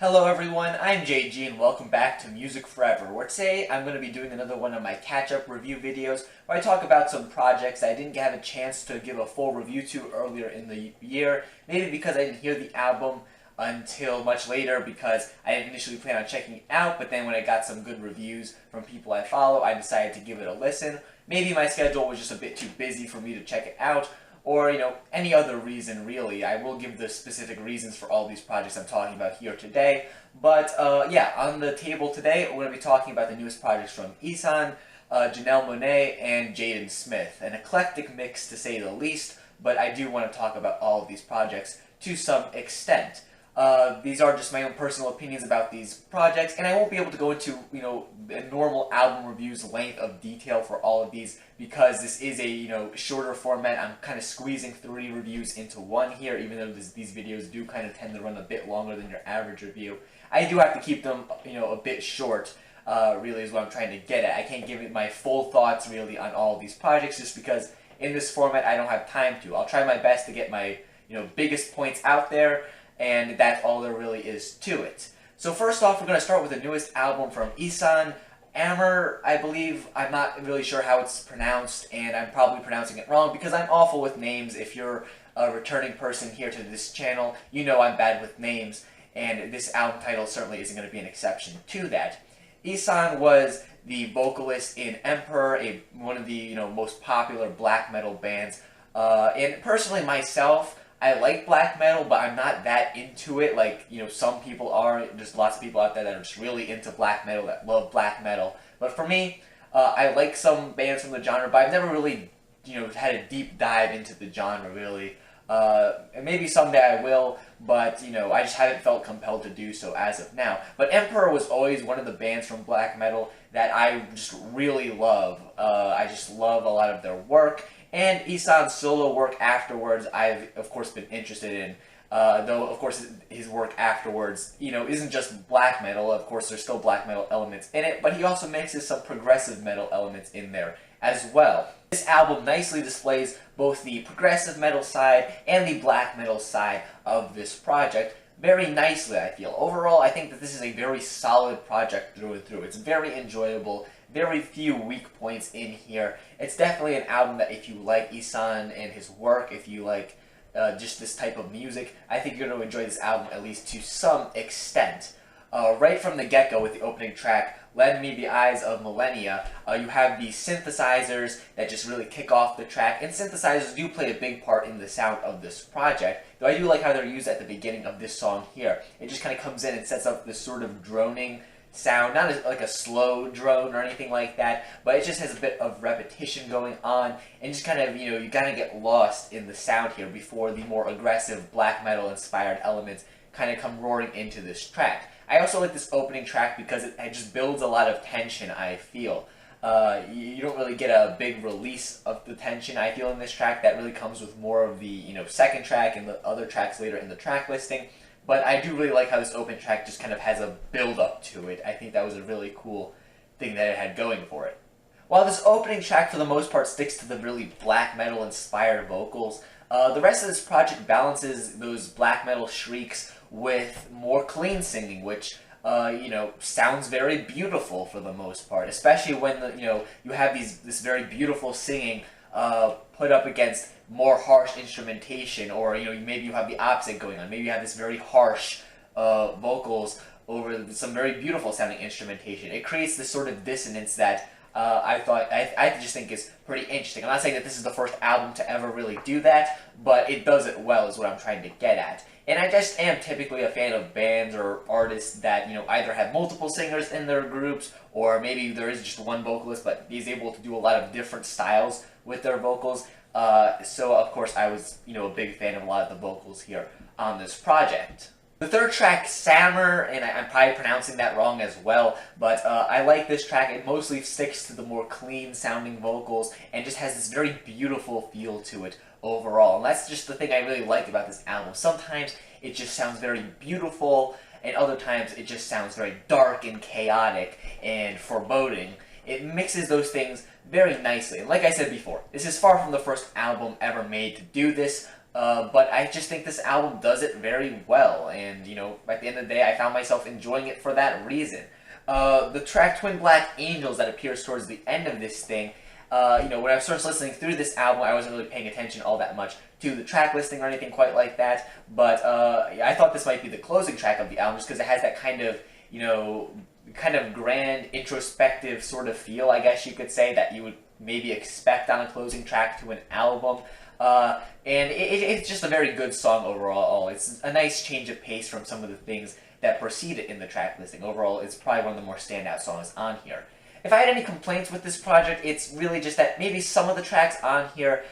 Hello everyone, I'm JG and welcome back to Music Forever, where today I'm going to be doing another one of my catch-up review videos where I talk about some projects I didn't have a chance to give a full review to earlier in the year, maybe because I didn't hear the album until much later because I didn't initially plan on checking it out, but then when I got some good reviews from people I follow, I decided to give it a listen. Maybe my schedule was just a bit too busy for me to check it out, or, any other reason, really. I will give the specific reasons for all these projects I'm talking about here today. But, yeah, on the table today, we're going to be talking about the newest projects from Ihsahn, Janelle Monáe, and Jaden Smith. An eclectic mix, to say the least, but I do want to talk about all of these projects to some extent. These are just my own personal opinions about these projects, and I won't be able to go into, a normal album reviews length of detail for all of these because this is a, shorter format. I'm kind of squeezing 3 reviews into one here, even though these videos do kind of tend to run a bit longer than your average review. I do have to keep them, a bit short, really is what I'm trying to get at. I can't give it my full thoughts, really, on all of these projects just because in this format I don't have time to. I'll try my best to get my, biggest points out there, and that's all there really is to it. So first off, we're going to start with the newest album from Ihsahn, Amr, I believe. I'm not really sure how it's pronounced, and I'm probably pronouncing it wrong because I'm awful with names. If you're a returning person here to this channel, you know I'm bad with names, and this album title certainly isn't going to be an exception to that. Ihsahn was the vocalist in Emperor, one of the most popular black metal bands, and personally myself, I like black metal, but I'm not that into it like, some people are. There's lots of people out there that are just really into black metal, that love black metal. But for me, I like some bands from the genre, but I've never really, had a deep dive into the genre, really. And maybe someday I will, but, I just haven't felt compelled to do so as of now. But Emperor was always one of the bands from black metal that I just really love. I just love a lot of their work. And Ihsahn's solo work afterwards, I've, of course, been interested in. Though, of course, his work afterwards, isn't just black metal. Of course, there's still black metal elements in it, but he also mixes some progressive metal elements in there as well. This album nicely displays both the progressive metal side and the black metal side of this project very nicely, I feel. Overall, I think that this is a very solid project through and through. It's very enjoyable. Very few weak points in here. It's definitely an album that if you like Ihsahn and his work, if you like just this type of music, I think you're going to enjoy this album at least to some extent. Right from the get-go with the opening track, Lend Me the Eyes of Millennia, you have the synthesizers that just really kick off the track, and synthesizers do play a big part in the sound of this project, though I do like how they're used at the beginning of this song here. It just kind of comes in and sets up this sort of droning sound, not like a slow drone or anything like that, but it just has a bit of repetition going on, and just kind of, you kind of get lost in the sound here before the more aggressive black metal inspired elements kind of come roaring into this track. I also like this opening track because it just builds a lot of tension, I feel. You don't really get a big release of the tension, I feel, in this track. That really comes with more of the, second track and the other tracks later in the track listing. But I do really like how this open track just kind of has a build-up to it. I think that was a really cool thing that it had going for it. While this opening track, for the most part, sticks to the really black metal-inspired vocals, the rest of this project balances those black metal shrieks with more clean singing, which, sounds very beautiful for the most part. Especially when, you have this very beautiful singing put up against more harsh instrumentation, or maybe you have the opposite going on. Maybe you have this very harsh vocals over some very beautiful sounding instrumentation. It creates this sort of dissonance that I just think is pretty interesting. I'm not saying that this is the first album to ever really do that, but it does it well is what I'm trying to get at. And I just am typically a fan of bands or artists that, either have multiple singers in their groups, or maybe there is just one vocalist, but he's able to do a lot of different styles with their vocals. So, of course, I was, a big fan of a lot of the vocals here on this project. The third track, Sammer, and I'm probably pronouncing that wrong as well, but I like this track. It mostly sticks to the more clean-sounding vocals and just has this very beautiful feel to it overall. And that's just the thing I really like about this album. Sometimes it just sounds very beautiful, and other times it just sounds very dark and chaotic and foreboding. It mixes those things very nicely. And like I said before, this is far from the first album ever made to do this, But I just think this album does it very well, and at the end of the day, I found myself enjoying it for that reason. The track Twin Black Angels that appears towards the end of this thing, when I was first listening through this album, I wasn't really paying attention all that much to the track listing or anything quite like that, but I thought this might be the closing track of the album just because it has that kind of, kind of grand, introspective sort of feel, I guess you could say, that you would maybe expect on a closing track to an album. And it's just a very good song overall. It's a nice change of pace from some of the things that precede it in the track listing. Overall, it's probably one of the more standout songs on here. If I had any complaints with this project, it's really just that maybe some of the tracks on here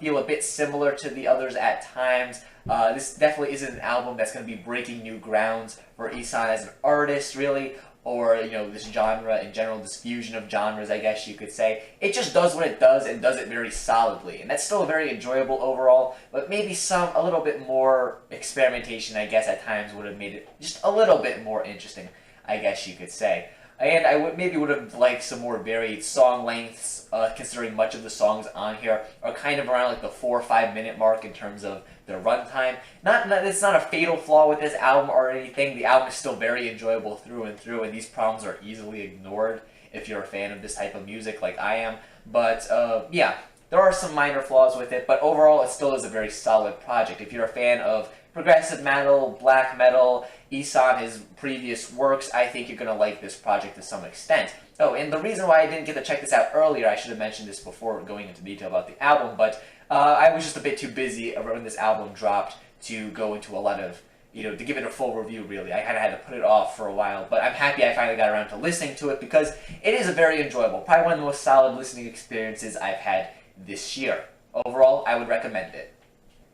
feel a bit similar to the others at times. This definitely isn't an album that's going to be breaking new grounds for Ihsahn as an artist, really, or, this genre in general, this fusion of genres, I guess you could say. It just does what it does and does it very solidly, and that's still very enjoyable overall, but maybe a little bit more experimentation, I guess, at times would have made it just a little bit more interesting, I guess you could say. And I maybe would have liked some more varied song lengths, considering much of the songs on here are kind of around like the 4 or 5 minute mark in terms of their runtime. It's not a fatal flaw with this album or anything. The album is still very enjoyable through and through, and these problems are easily ignored if you're a fan of this type of music like I am. But yeah, there are some minor flaws with it, but overall it still is a very solid project. If you're a fan of progressive metal, black metal, Ihsahn, his previous works, I think you're going to like this project to some extent. Oh, and the reason why I didn't get to check this out earlier, I should have mentioned this before going into detail about the album, but I was just a bit too busy when this album dropped to go into a lot of, to give it a full review, really. I kind of had to put it off for a while, but I'm happy I finally got around to listening to it because it is a very enjoyable, probably one of the most solid listening experiences I've had this year. Overall, I would recommend it.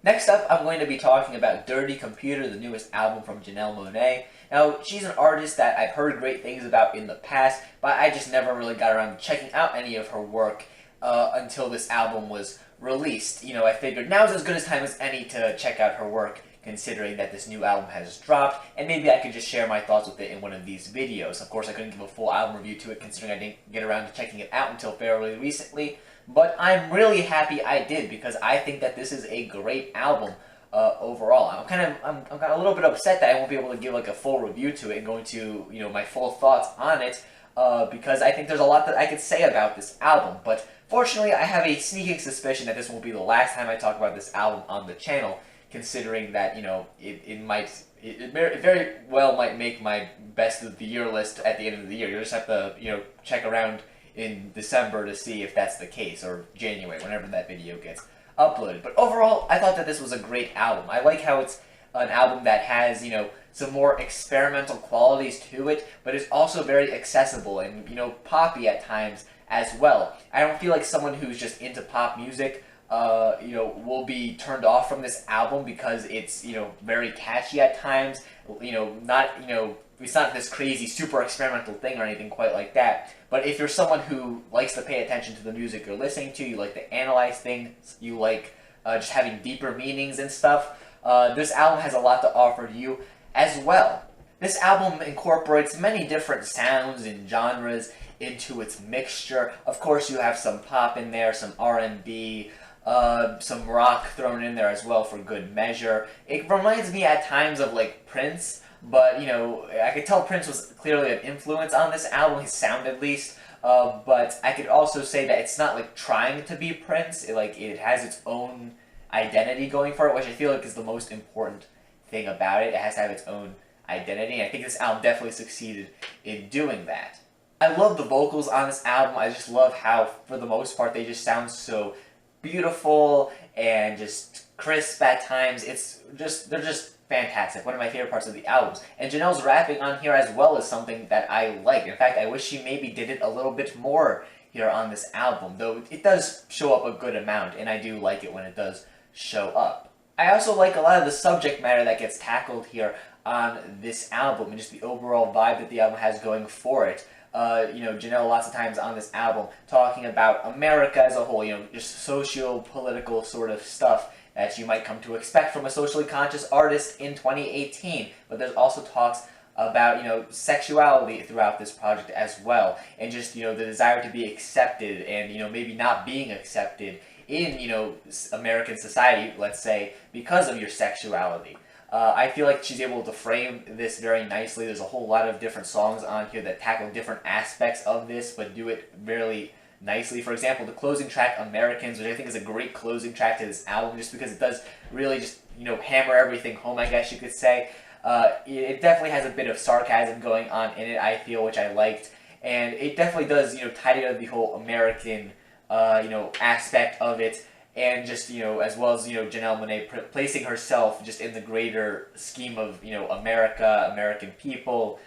Next up, I'm going to be talking about Dirty Computer, the newest album from Janelle Monáe. Now, she's an artist that I've heard great things about in the past, but I just never really got around to checking out any of her work until this album was released. I figured now's as good a time as any to check out her work, considering that this new album has dropped, and maybe I could just share my thoughts with it in one of these videos. Of course, I couldn't give a full album review to it, considering I didn't get around to checking it out until fairly recently. But I'm really happy I did because I think that this is a great album overall. I'm kind of a little bit upset that I won't be able to give like a full review to it and go into my full thoughts on it because I think there's a lot that I could say about this album. But fortunately, I have a sneaking suspicion that this won't be the last time I talk about this album on the channel, considering that it very well might make my best of the year list at the end of the year. You just have to check around in December to see if that's the case, or January, whenever that video gets uploaded. But overall, I thought that this was a great album. I like how it's an album that has, some more experimental qualities to it, but it's also very accessible and, poppy at times as well. I don't feel like someone who's just into pop music, will be turned off from this album because it's, very catchy at times, it's not this crazy, super experimental thing or anything quite like that. But if you're someone who likes to pay attention to the music you're listening to, you like to analyze things, you like just having deeper meanings and stuff, this album has a lot to offer you as well. This album incorporates many different sounds and genres into its mixture. Of course, you have some pop in there, some R&B, some rock thrown in there as well for good measure. It reminds me at times of like Prince, but I could tell Prince was clearly an influence on this album, his sound at least. But I could also say that it's not like trying to be Prince. It has its own identity going for it, which I feel like is the most important thing about it. It has to have its own identity, and I think this album definitely succeeded in doing that. I love the vocals on this album. I just love how, for the most part, they just sound so beautiful and just crisp at times. They're just fantastic. One of my favorite parts of the albums. And Janelle's rapping on here as well is something that I like. In fact, I wish she maybe did it a little bit more here on this album, though it does show up a good amount, and I do like it when it does show up. I also like a lot of the subject matter that gets tackled here on this album, and just the overall vibe that the album has going for it. Janelle lots of times on this album talking about America as a whole, just socio-political sort of stuff that you might come to expect from a socially conscious artist in 2018. But there's also talks about, sexuality throughout this project as well, and just, the desire to be accepted and, maybe not being accepted in, American society, let's say, because of your sexuality. I feel like she's able to frame this very nicely. There's a whole lot of different songs on here that tackle different aspects of this, but do it really nicely. For example, the closing track, Americans, which I think is a great closing track to this album, just because it does really just, hammer everything home, I guess you could say. It definitely has a bit of sarcasm going on in it, I feel, which I liked. And it definitely does, tie together the whole American, aspect of it. And just, as well as, Janelle Monáe placing herself just in the greater scheme of, America, American people,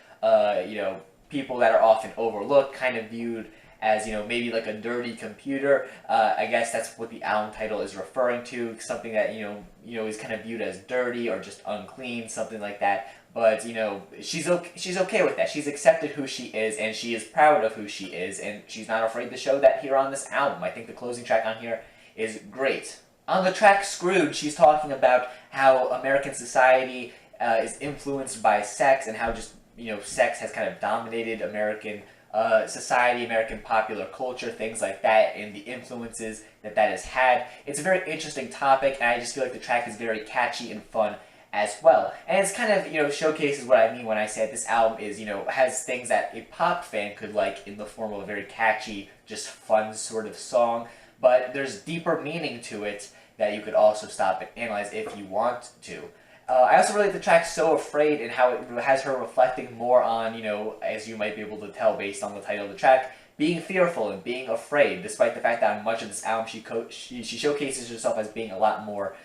people that are often overlooked, kind of viewed as, maybe like a dirty computer. I guess that's what the album title is referring to, something that, is kind of viewed as dirty or just unclean, something like that. But, she's okay with that. She's accepted who she is, and she is proud of who she is, and she's not afraid to show that here on this album. I think the closing track on here is great. On the track Screwed, she's talking about how American society is influenced by sex, and how just, sex has kind of dominated American society, American popular culture, things like that, and the influences that has had. It's a very interesting topic, and I just feel like the track is very catchy and fun as well. And it's kind of, showcases what I mean when I say this album is, has things that a pop fan could like in the form of a very catchy, just fun sort of song. But there's deeper meaning to it that you could also stop and analyze if you want to. I also really like the track So Afraid, and how it has her reflecting more on, as you might be able to tell based on the title of the track, being fearful and being afraid, despite the fact that on much of this album she showcases herself as being a lot more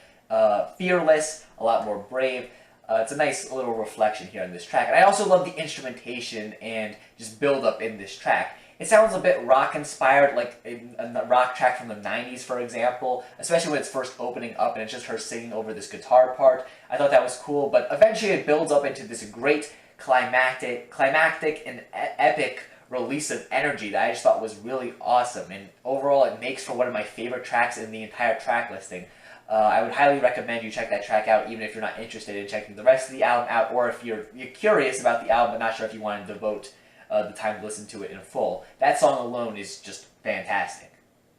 fearless, a lot more brave. It's a nice little reflection here in this track. And I also love the instrumentation and just build up in this track. It sounds a bit rock-inspired, like a rock track from the 90s, for example, especially when it's first opening up and it's just her singing over this guitar part. I thought that was cool, but eventually it builds up into this great climactic and epic release of energy that I just thought was really awesome. And overall, it makes for one of my favorite tracks in the entire track listing. I would highly recommend you check that track out, even if you're not interested in checking the rest of the album out, or if you're curious about the album but not sure if you want to devote the time to listen to it in full. That song alone is just fantastic.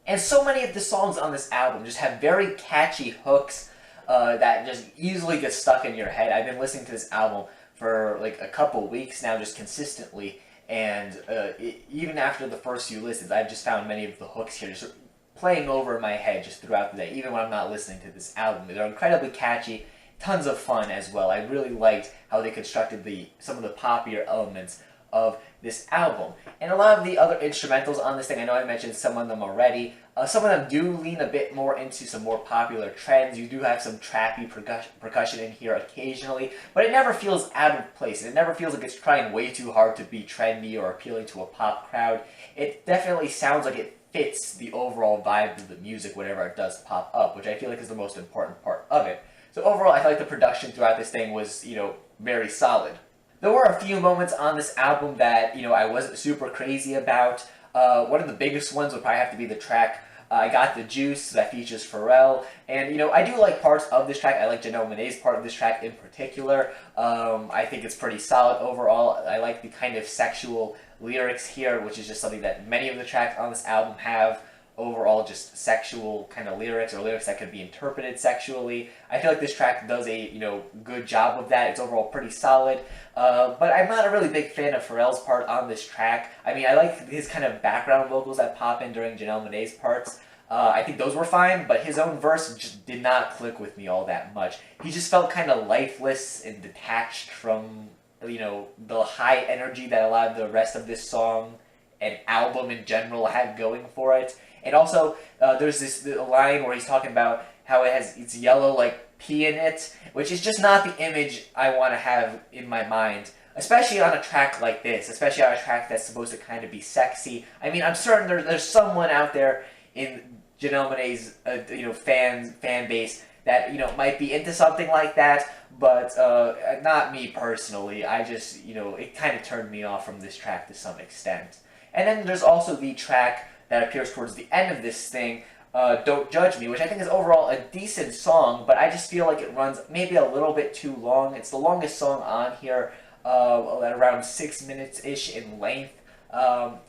And so many of the songs on this album just have very catchy hooks that just easily get stuck in your head. I've been listening to this album for like a couple weeks now, just consistently, and even after the first few listens, I've just found many of the hooks here just playing over in my head just throughout the day, even when I'm not listening to this album. They're incredibly catchy, tons of fun as well. I really liked how they constructed some of the poppier elements of this album. And a lot of the other instrumentals on this thing, I know I mentioned some of them already. Some of them do lean a bit more into some more popular trends. You do have some trappy percussion in here occasionally, but it never feels out of place. And it never feels like it's trying way too hard to be trendy or appealing to a pop crowd. It definitely sounds like it fits the overall vibe of the music whenever it does pop up, which I feel like is the most important part of it. So overall, I feel like the production throughout this thing was, very solid. There were a few moments on this album that, I wasn't super crazy about. One of the biggest ones would probably have to be the track I Got the Juice that features Pharrell. And, I do like parts of this track. I like Janelle Monáe's part of this track in particular. I think it's pretty solid overall. I like the kind of sexual lyrics here, which is just something that many of the tracks on this album have. Overall, just sexual kind of lyrics, or lyrics that could be interpreted sexually. I feel like this track does a good job of that. It's overall pretty solid. But I'm not a really big fan of Pharrell's part on this track. I mean, I like his kind of background vocals that pop in during Janelle Monáe's parts. I think those were fine, but his own verse just did not click with me all that much. He just felt kind of lifeless and detached from, the high energy that a lot of the rest of this song and album in general had going for it. And also, there's this line where he's talking about how it's yellow like pee in it, which is just not the image I want to have in my mind, especially on a track like this, especially on a track that's supposed to kind of be sexy. I mean, I'm certain there's someone out there in Janelle Monáe's fan base that might be into something like that, but not me personally. I just it kind of turned me off from this track to some extent. And then there's also the track that appears towards the end of this thing, Don't Judge Me, which I think is overall a decent song, but I just feel like it runs maybe a little bit too long. It's the longest song on here, at around 6 minutes-ish in length.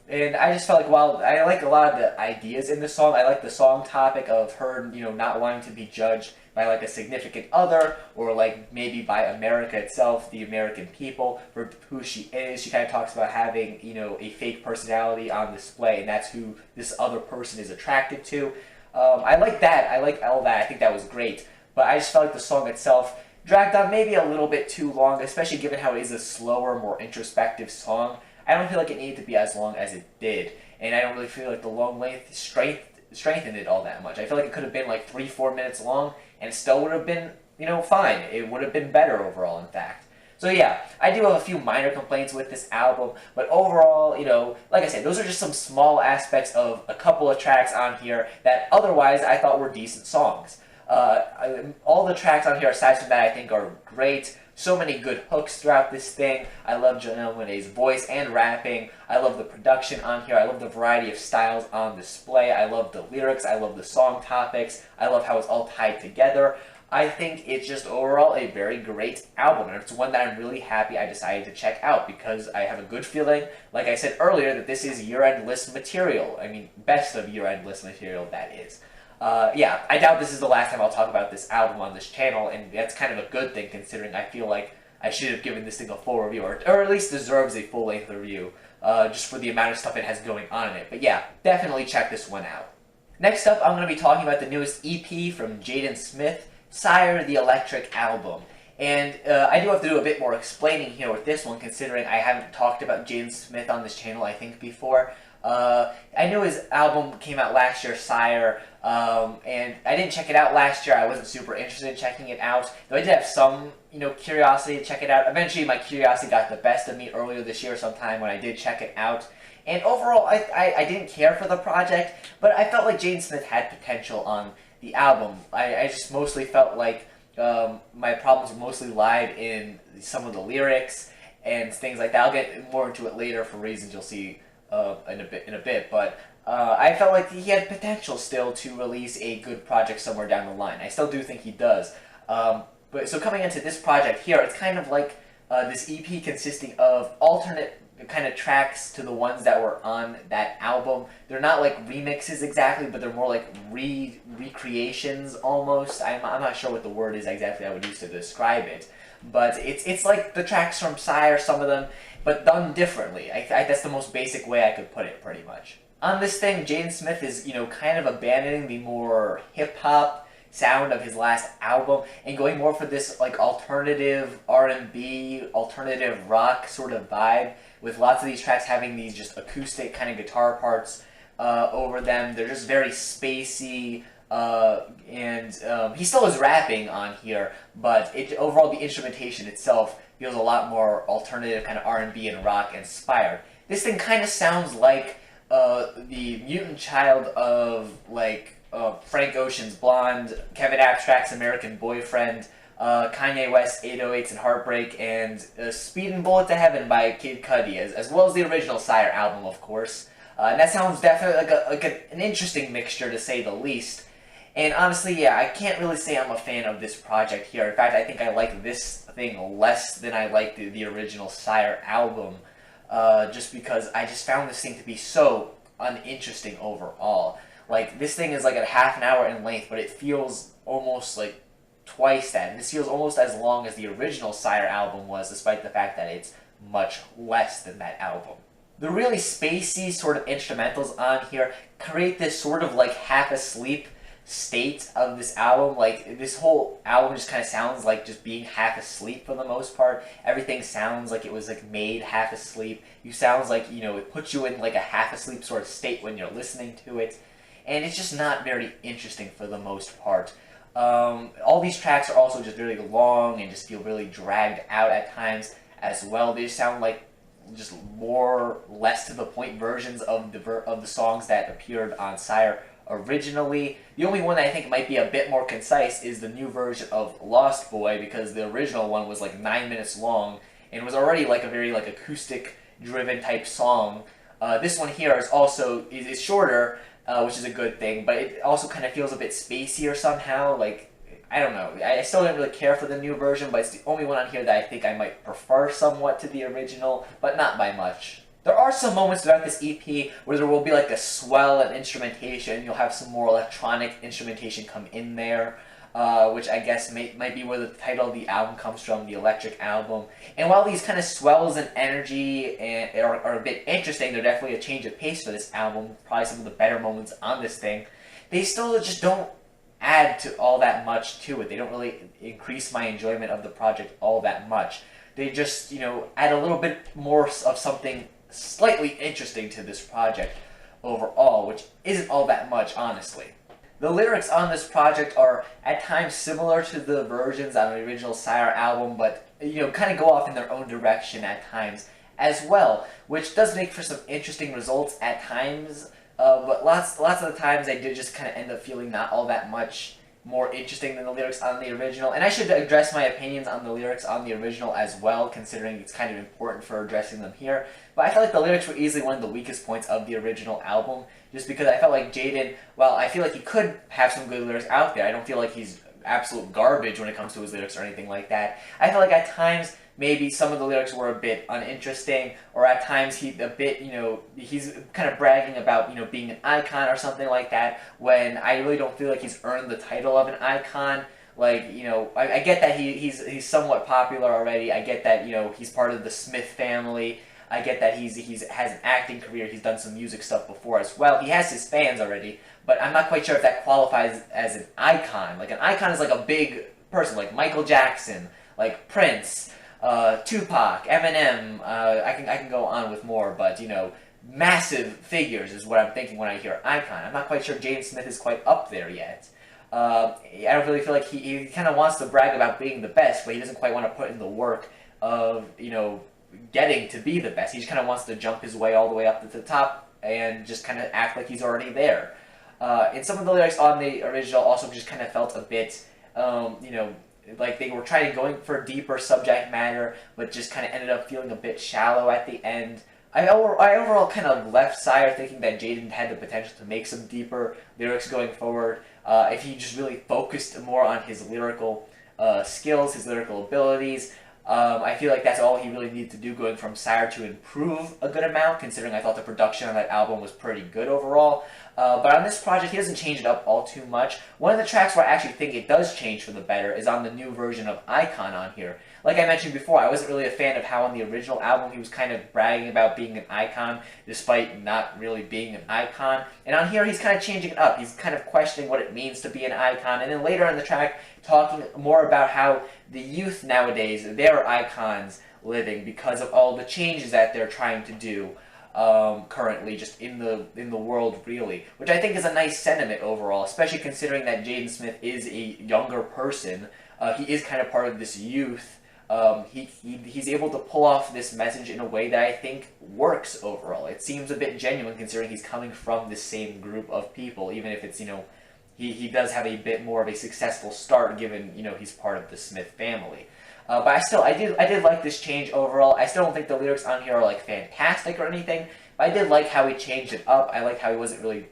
And I just felt like, while I like a lot of the ideas in the song, I like the song topic of her, not wanting to be judged by like a significant other, or like maybe by America itself, the American people, for who she is. She kind of talks about having, a fake personality on display, and that's who this other person is attracted to. I like that. I like all that. I think that was great. But I just felt like the song itself dragged on maybe a little bit too long, especially given how it is a slower, more introspective song. I don't feel like it needed to be as long as it did, and I don't really feel like the long length strengthened it all that much. I feel like it could have been like 3-4 minutes long, and it still would have been, fine. It would have been better overall, in fact. So yeah, I do have a few minor complaints with this album, but overall, like I said, those are just some small aspects of a couple of tracks on here that otherwise I thought were decent songs. All the tracks on here, aside from that, I think are great. So many good hooks throughout this thing. I love Janelle Monáe's voice and rapping. I love the production on here. I love the variety of styles on display. I love the lyrics. I love the song topics. I love how it's all tied together. I think it's just overall a very great album, and it's one that I'm really happy I decided to check out, because I have a good feeling, like I said earlier, that this is year-end list material. I mean, best of year-end list material, that is. Yeah, I doubt this is the last time I'll talk about this album on this channel, and that's kind of a good thing, considering I feel like I should have given this thing a full review, or at least deserves a full-length review, just for the amount of stuff it has going on in it. But yeah, definitely check this one out. Next up, I'm going to be talking about the newest EP from Jaden Smith, Sire the Electric Album. And I do have to do a bit more explaining here with this one, considering I haven't talked about Jaden Smith on this channel, I think, before. I knew his album came out last year, Sire, and I didn't check it out last year. I wasn't super interested in checking it out, though I did have some, curiosity to check it out. Eventually, my curiosity got the best of me earlier this year sometime when I did check it out. And overall, I didn't care for the project, but I felt like Jaden Smith had potential on the album. I just mostly felt like my problems mostly lied in some of the lyrics and things like that. I'll get more into it later for reasons you'll see in a bit, but I felt like he had potential still to release a good project somewhere down the line. I still do think he does. But so coming into this project here, it's kind of like this EP consisting of alternate kind of tracks to the ones that were on that album. They're not like remixes exactly, but they're more like recreations almost. I'm not sure what the word is exactly I would use to describe it, but it's like the tracks from Sire, some of them, but done differently. That's the most basic way I could put it, pretty much. On this thing, Jaden Smith is, kind of abandoning the more hip-hop sound of his last album and going more for this like alternative R&B, alternative rock sort of vibe, with lots of these tracks having these just acoustic kind of guitar parts over them. They're just very spacey, and he still is rapping on here, but overall the instrumentation itself feels a lot more alternative, kind of R&B and rock inspired. This thing kind of sounds like the mutant child of like Frank Ocean's Blonde, Kevin Abstract's American Boyfriend, Kanye West's 808s and Heartbreak, and Speed and Bullet to Heaven by Kid Cudi, as well as the original Sire album, of course. And that sounds definitely like an interesting mixture, to say the least. And honestly, yeah, I can't really say I'm a fan of this project here. In fact, I think I like this thing less than I liked the original Sire album, just because I just found this thing to be so uninteresting overall. Like, this thing is like a half an hour in length, but it feels almost like twice that. And this feels almost as long as the original Sire album was, despite the fact that it's much less than that album. The really spacey sort of instrumentals on here create this sort of like half-asleep state of this album. Like, this whole album just kind of sounds like just being half asleep for the most part. Everything sounds like it was like made half asleep. You sounds like, it puts you in like a half asleep sort of state when you're listening to it. And it's just not very interesting for the most part. All these tracks are also just really long and just feel really dragged out at times as well. They just sound like just more less to the point versions of the songs that appeared on Sire originally. The only one that I think might be a bit more concise is the new version of Lost Boy, because the original one was like 9 minutes long and was already like a very like acoustic driven type song. This one here is shorter, which is a good thing, but it also kind of feels a bit spacier somehow. Like, I don't know. I still didn't really care for the new version, but it's the only one on here that I think I might prefer somewhat to the original, but not by much. There are some moments throughout this EP where there will be like a swell in instrumentation. You'll have some more electronic instrumentation come in there, which I guess might be where the title of the album comes from, the Electric Album. And while these kind of swells in energy are a bit interesting, they're definitely a change of pace for this album, probably some of the better moments on this thing, they still just don't add to all that much to it. They don't really increase my enjoyment of the project all that much. They just, add a little bit more of something slightly interesting to this project overall, which isn't all that much, honestly. The lyrics on this project are at times similar to the versions on the original Sire album, but kind of go off in their own direction at times as well, which does make for some interesting results at times. But lots of the times I did just kind of end up feeling not all that much more interesting than the lyrics on the original. And I should address my opinions on the lyrics on the original as well, considering it's kind of important for addressing them here. But I felt like the lyrics were easily one of the weakest points of the original album, just because I felt like Jaden, well, I feel like he could have some good lyrics out there. I don't feel like he's absolute garbage when it comes to his lyrics or anything like that. I feel like at times maybe some of the lyrics were a bit uninteresting, or at times he's kind of bragging about, being an icon or something like that, when I really don't feel like he's earned the title of an icon. Like, I get that he's somewhat popular already. I get that, he's part of the Smith family. I get that he has an acting career. He's done some music stuff before as well. He has his fans already, but I'm not quite sure if that qualifies as an icon. Like, an icon is like a big person, like Michael Jackson, like Prince, Tupac, Eminem. I can go on with more, but massive figures is what I'm thinking when I hear icon. I'm not quite sure Jaden Smith is quite up there yet. I don't really feel like he kind of wants to brag about being the best, but he doesn't quite want to put in the work of getting to be the best. He just kind of wants to jump his way all the way up to the top and just kind of act like he's already there. And some of the lyrics on the original also just kind of felt a bit, like they were going for deeper subject matter, but just kind of ended up feeling a bit shallow at the end. I overall kind of left Sire thinking that Jaden had the potential to make some deeper lyrics going forward, if he just really focused more on his lyrical skills, his lyrical abilities. I feel like that's all he really needed to do going from Sire to improve a good amount, considering I thought the production on that album was pretty good overall. But on this project, he doesn't change it up all too much. One of the tracks where I actually think it does change for the better is on the new version of Icon on here. Like I mentioned before, I wasn't really a fan of how on the original album he was kind of bragging about being an icon, despite not really being an icon. And on here, he's kind of changing it up. He's kind of questioning what it means to be an icon. And then later in the track, talking more about how the youth nowadays, they're icons living because of all the changes that they're trying to do currently, just in the world, really, which I think is a nice sentiment overall, especially considering that Jaden Smith is a younger person. He is kind of part of this youth. He's able to pull off this message in a way that I think works overall. It seems a bit genuine considering he's coming from the same group of people, even if it's, he does have a bit more of a successful start given, he's part of the Smith family. But I did like this change overall. I still don't think the lyrics on here are like fantastic or anything, but I did like how he changed it up. I like how he wasn't really,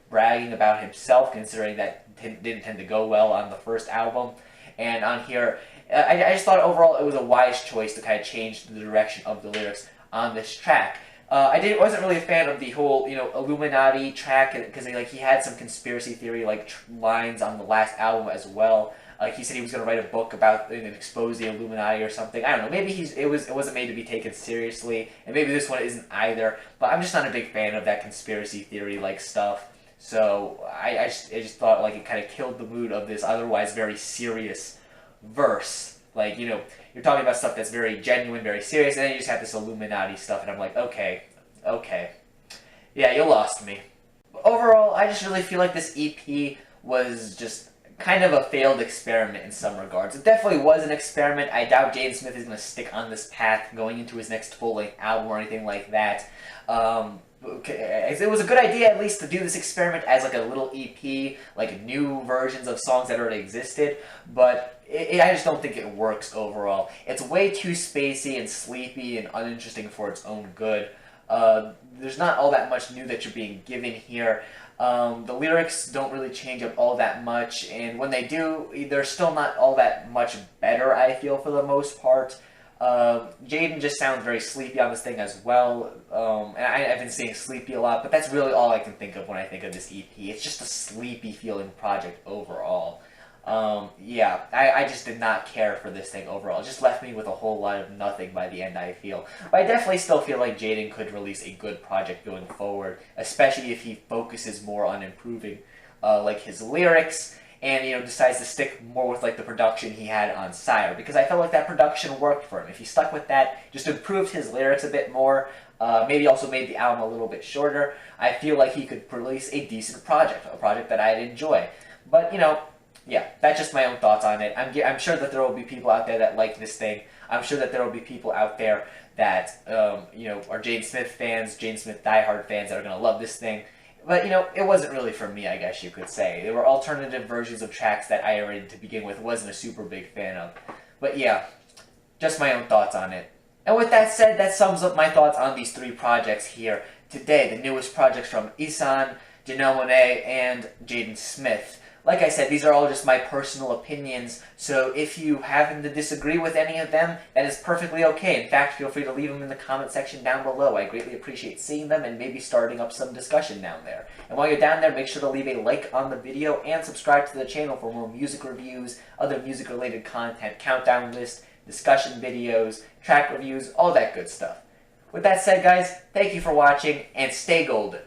bragging about himself, considering that didn't tend to go well on the first album. And on here, I just thought overall it was a wise choice to kind of change the direction of the lyrics on this track. I wasn't really a fan of the whole, Illuminati track, because he had some conspiracy theory lines on the last album as well. He said he was going to write a book about and expose the Illuminati or something. I don't know. Maybe it wasn't made to be taken seriously, and maybe this one isn't either. But I'm just not a big fan of that conspiracy theory stuff. So I just thought it kind of killed the mood of this otherwise very serious verse. You're talking about stuff that's very genuine, very serious, and then you just have this Illuminati stuff, and I'm like, okay, yeah, you lost me. But overall, I just really feel like this EP was just kind of a failed experiment in some regards. It definitely was an experiment. I doubt Jaden Smith is going to stick on this path going into his next full-length album or anything like that. It was a good idea at least to do this experiment as a little EP, new versions of songs that already existed, but I just don't think it works overall. It's way too spacey and sleepy and uninteresting for its own good. There's not all that much new that you're being given here. The lyrics don't really change up all that much, and when they do, they're still not all that much better, I feel, for the most part. Jaden just sounds very sleepy on this thing as well, and I've been saying sleepy a lot, but that's really all I can think of when I think of this EP. It's just a sleepy feeling project overall. Yeah, I just did not care for this thing overall. It just left me with a whole lot of nothing by the end, I feel. But I definitely still feel like Jaden could release a good project going forward, especially if he focuses more on improving like his lyrics and, you know, decides to stick more with like the production he had on Sire, because I felt like that production worked for him. If he stuck with that, just improved his lyrics a bit more, maybe also made the album a little bit shorter, I feel like he could release a decent project, a project that I'd enjoy. But, you know, yeah, that's just my own thoughts on it. I'm sure that there will be people out there that like this thing. I'm sure that there will be people out there that, you know, are Jaden Smith fans, Jaden Smith diehard fans that are going to love this thing. But, you know, it wasn't really for me, I guess you could say. There were alternative versions of tracks that I already, to begin with, wasn't a super big fan of. But yeah, just my own thoughts on it. And with that said, that sums up my thoughts on these three projects here today. The newest projects from Ihsahn, Janelle Monáe, and Jaden Smith. Like I said, these are all just my personal opinions, so if you happen to disagree with any of them, that is perfectly okay. In fact, feel free to leave them in the comment section down below. I greatly appreciate seeing them and maybe starting up some discussion down there. And while you're down there, make sure to leave a like on the video and subscribe to the channel for more music reviews, other music-related content, countdown list, discussion videos, track reviews, all that good stuff. With that said, guys, thank you for watching, and stay golden.